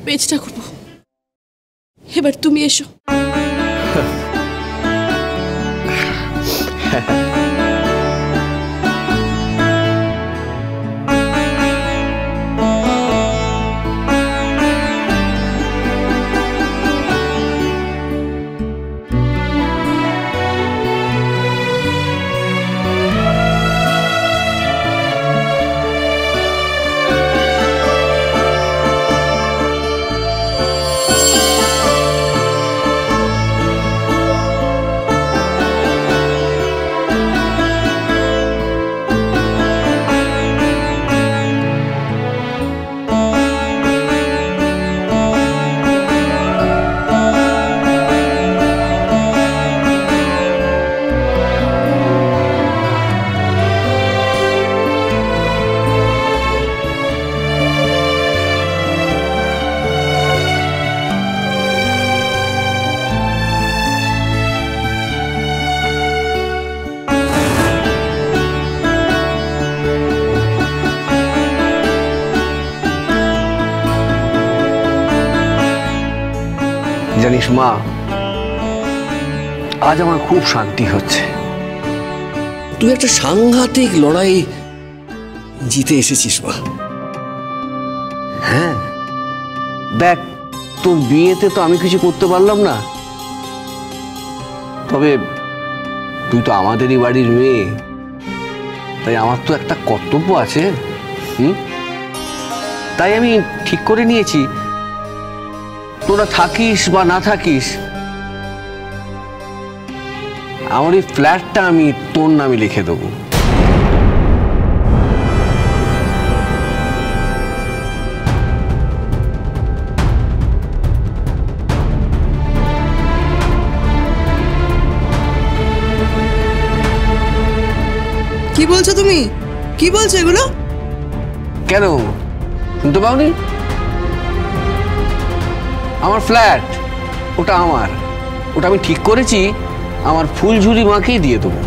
বেচটা করবো। এবার তুমি এসো। জানিস মা, আজ আমার খুব শান্তি হচ্ছে। তুই একটা সাংঘাতিক লড়াই জিতে এসেছিস মা। হ্যাঁ দেখ, তোর বিয়েতে তো আমি কিছু করতে পারলাম না, তবে তুই তো আমাদেরই বাড়ির মেয়ে, তাই আমার তো একটা কর্তব্য আছে। তাই আমি ঠিক করে নিয়েছি, তোরা থাকিস বা না থাকিস, আমার এই ফ্ল্যাটটা আমি তোর নামে লিখে দেবো। কি বলছো তুমি? কি বলছো এগুলো? কেন শুনতে পাওনি? আমার ফ্ল্যাট, ওটা আমার, ওটা আমি ঠিক করেছি আমার ফুলঝুরি মাকেই দিয়ে দেবো।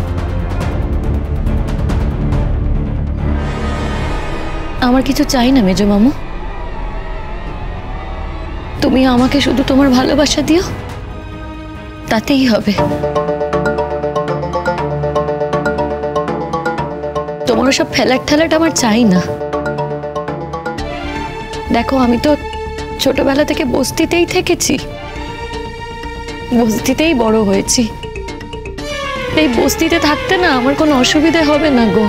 আমার কিছু চাই না মেজো মামু, তুমি আমাকে শুধু তোমার ভালোবাসা দিও, তাতেই হবে। তোমার সব ফ্ল্যাট ঠেলাট আমার চাই না। দেখো, আমি তো ছোটবেলা থেকে বস্তিতেই থেকেছি, বস্তিতেই বড় হয়েছি। এই বস্তিতে থাকতে না আমার কোনো অসুবিধা হবে না গো।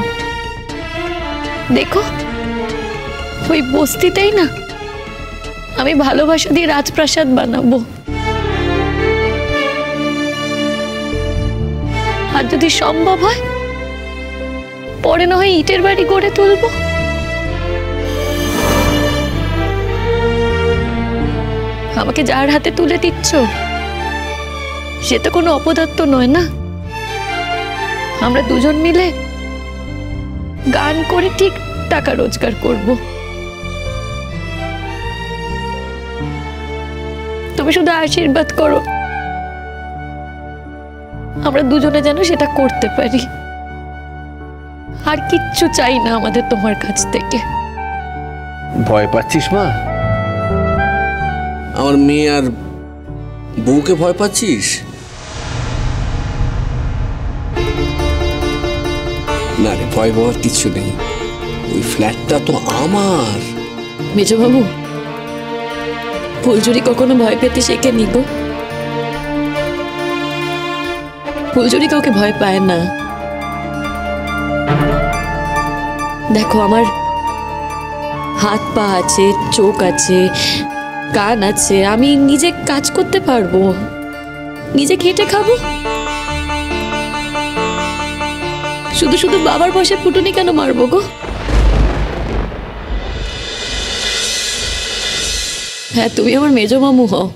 দেখো, ওই বস্তিতেই না আমি ভালোবাসা দিয়ে রাজপ্রাসাদ বানাবো। আর যদি সম্ভব হয় পরে না হয় ইটের বাড়ি গড়ে তুলবো। আমাকে যার হাতে তুলে দিচ্ছ সে তো কোনো অপদার্থ নয় না। আমরা দুজন মিলে গান করে ঠিক টাকা রোজগার করব। তুমি শুধু আশীর্বাদ করো আমরা দুজনে যেন সেটা করতে পারি। আর কিচ্ছু চাই না আমাদের তোমার কাছ থেকে। ভয় পাচ্ছিস মা? আমার মেয়ে আর বউকে ভয় পাচ্ছিস? না রে, ভয় পাওয়ার কিছু নেই, ওই ফ্ল্যাটটা তো আমার। মেজো বাবু, ফুলঝুরি কখনো ভয় পেতে শেখেনি গো। ফুলঝুরি কাউকে ভয় পায় না। দেখো, আমার হাত পা আছে, চোখ আছে, কান আছে, আমি নিজে কাজ করতে পারবো, নিজে খেটে খাবো। শুধু শুধু বাবার বসে ফুটুনি কেন মারবো গো? হ্যাঁ, তুমি আমার মেজো মামু হও,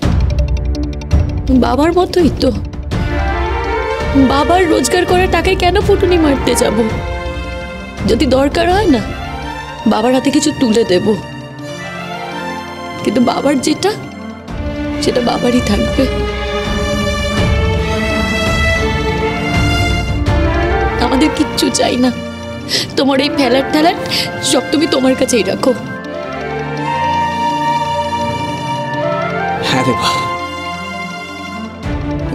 বাবার মতোই তো। বাবার রোজগার করার টাকায় কেন ফুটুনি মারতে যাব? যদি দরকার হয় না বাবার হাতে কিছু তুলে দেব, কিন্তু বাবার যেটা সেটা বাবারই থাকবে। আমাদের কিচ্ছু চাই না। তোমার এই ফ্ল্যাট ঠেলাট সব তুমি তোমার কাছেই রাখো। বারে বাহ,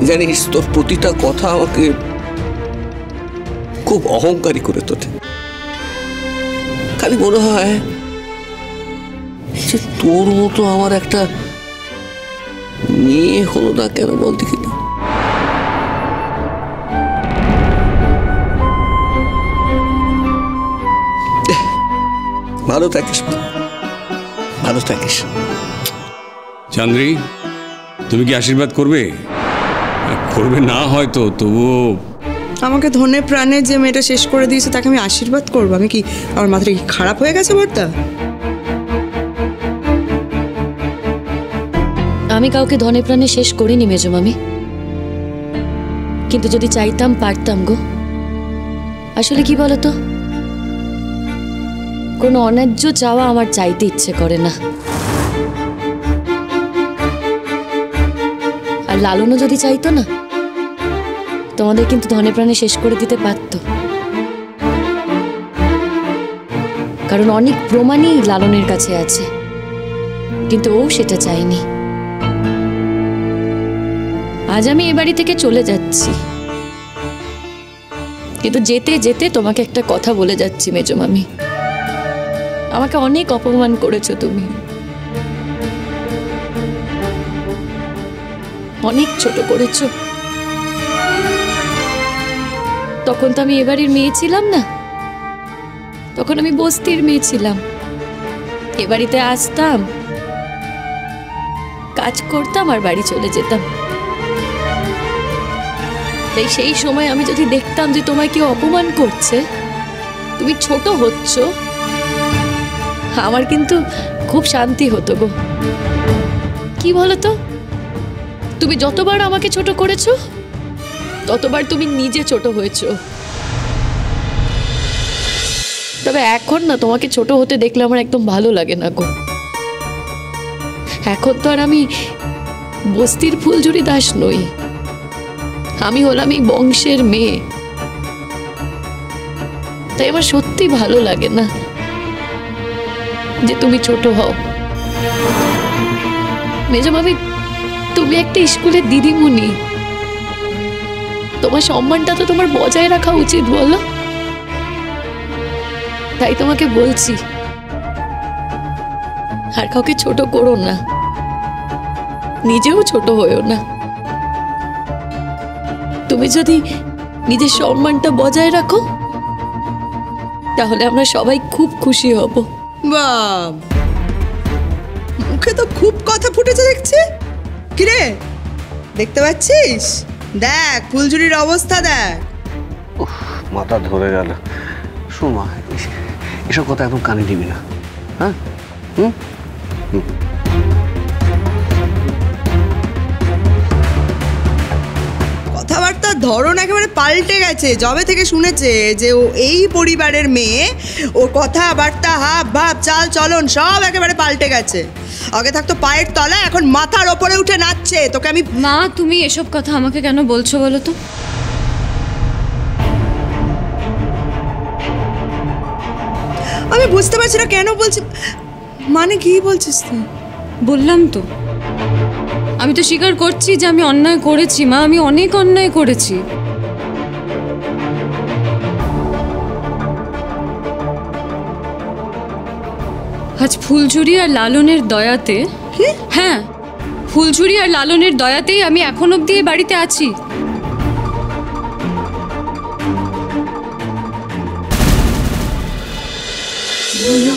জানিস তোর প্রতিটা কথা আমাকে খুব অহংকারী করে তোলে। খালি মনে হয় যে তোর মতো আমার একটা মেয়ে হলো না কেন বল দেখি না। ভালো থাকিস, ভালো থাকিস। চান্দ্রি, তুমি কি আশীর্বাদ করবে? করবে না হয়তো, তবুও আমাকে ধনে প্রাণে যে মেয়েটা শেষ করে দিয়েছে তাকে আমি আশীর্বাদ করবো? আমি কি, আমার মাথাটা কি খারাপ হয়ে গেছে বর্দা? আমি কাউকে ধনে প্রাণে শেষ করিনি মেজমামি, কিন্তু যদি চাইতাম পারতাম গো। আসলে কি বলতো, কোনো অন্যায্য চাওয়া আমার চাইতে ইচ্ছে করে না। আর লালনও যদি চাইতো না, তোমাদের কিন্তু ধনে প্রাণে শেষ করে দিতে পারত, কারণ অনেক প্রমাণই লালনের কাছে আছে, কিন্তু ও সেটা চায়নি। আজ আমি এ বাড়ি থেকে চলে যাচ্ছি, কিন্তু যেতে যেতে তোমাকে একটা কথা বলে যাচ্ছি মেজমামি। আমাকে অনেক অপমান করেছো তুমি, অনেক ছোট করেছো। তখন তো আমি এ বাড়ির মেয়ে ছিলাম না, তখন আমি বস্তির মেয়ে ছিলাম। এ বাড়িতে আসতাম, কাজ করতাম আর বাড়ি চলে যেতাম। তাই সেই সময় আমি যদি দেখতাম যে তোমায় কেউ অপমান করছে, তুমি ছোট হচ্ছ, আমার কিন্তু খুব শান্তি হতো গো। কি বলো তো, তুমি যতবার আমাকে ছোট করেছো, ততবার তুমি নিজে ছোট হয়েছো। তবে এখন না, তোমাকে ছোট হতে দেখলে আমার একদম ভালো লাগে না গো। এখন তো আর আমি বস্তির ফুলঝুরি দাস নই, আমি হলাম এই বংশের মেয়ে। তাই আমার সত্যি ভালো লাগে না যে তুমি ছোট হও। মেজমামি, তুমি একটা স্কুলের দিদিমণি, তোমার সম্মানটা তো তোমার বজায় রাখা উচিত, বলো? তাই তোমাকে বলছি, আর কাউকে ছোট করো না, নিজেও ছোট হয়েও না। তুমি যদি নিজের সম্মানটা বজায় রাখো, তাহলে আমরা সবাই খুব খুশি হব। বাব, মুখে তো খুব কথা ফুটেছে দেখছি। কিরে, দেখতে পাচ্ছিস? দেখ ফুলঝুরির অবস্থা দেখ। মাথা ধরে গেল। শোন মা, এসব কথা একদম কানে দিবি না, হ্যাঁ? কথাবার্তার ধরন একেবারে পাল্টে গেছে। যবে থেকে শুনেছে যে ও এই পরিবারের মেয়ে, ওর কথাবার্তা, হাব ভাব, চাল চলন সব একেবারে পাল্টে গেছে। আগে থাকতো পায়ের তলা, এখন মাথার ওপরে উঠে নাচছে। তোকে আমি... মা, তুমি এসব কথা আমাকে কেন বলছো বলো তো? আমি বুঝতে পারছি না কেন বলছি। মানে কি বলছিস তুই? বললাম তো, আমি তো স্বীকার করছি যে আমি অন্যায় করেছি মা, আমি অনেক অন্যায় করেছি। আজ ফুলঝুরি আর লালনের দয়াতে, হ্যাঁ, ফুলঝুরি আর লালনের দয়াতেই আমি এখন অবধি এই বাড়িতে আছি। বলো